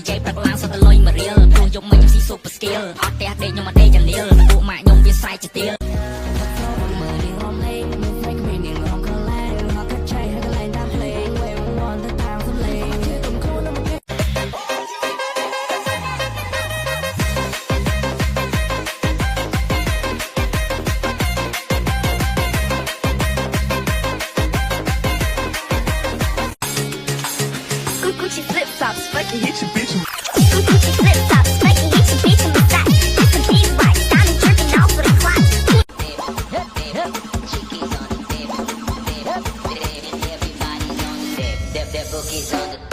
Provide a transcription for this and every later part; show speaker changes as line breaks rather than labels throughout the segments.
chạy bạc lang sao ta lôi mà riêng tôi dùng mấy si super skill ở đây để nhưng mà đây chẳng liêu bộ mại nhung viên sai chỉ tiêu Gucci flip flops, fucking hit your bitch. Gucci flip flops, fucking hit your bitch in the side. You can be right, I'm jerking off for the clock. Chickies on the tip, everybody's on the tip, the bookies on the tip.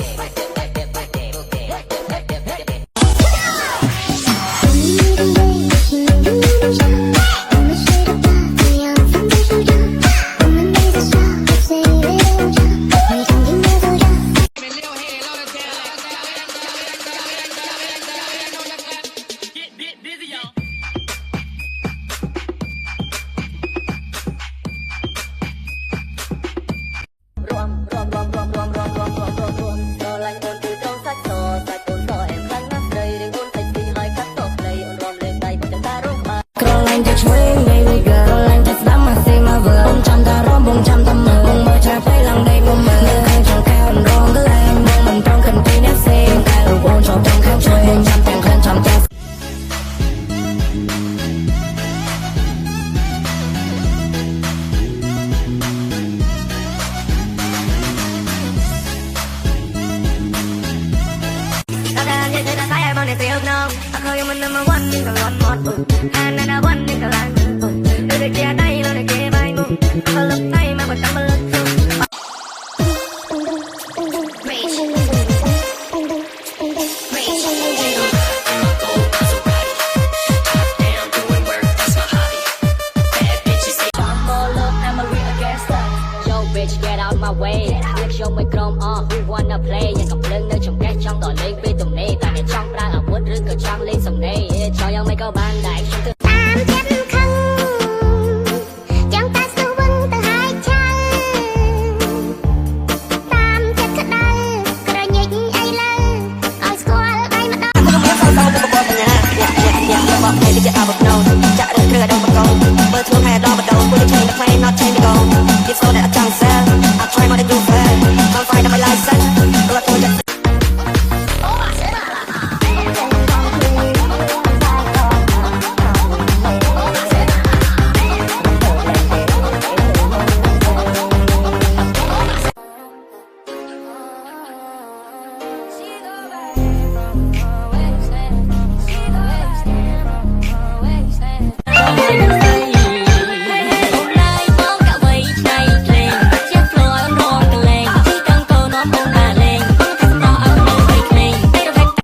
Get out my way, liếc show mấy chrome who wanna play ยังกับเรื่องเนื้อชมแก้ช่องต่อเล็กไปตรงนี้แต่ในช่องปลาอาวุธหรือก็ช่องเล่นสำเนียงchoยังไม่เข้าบ้านได้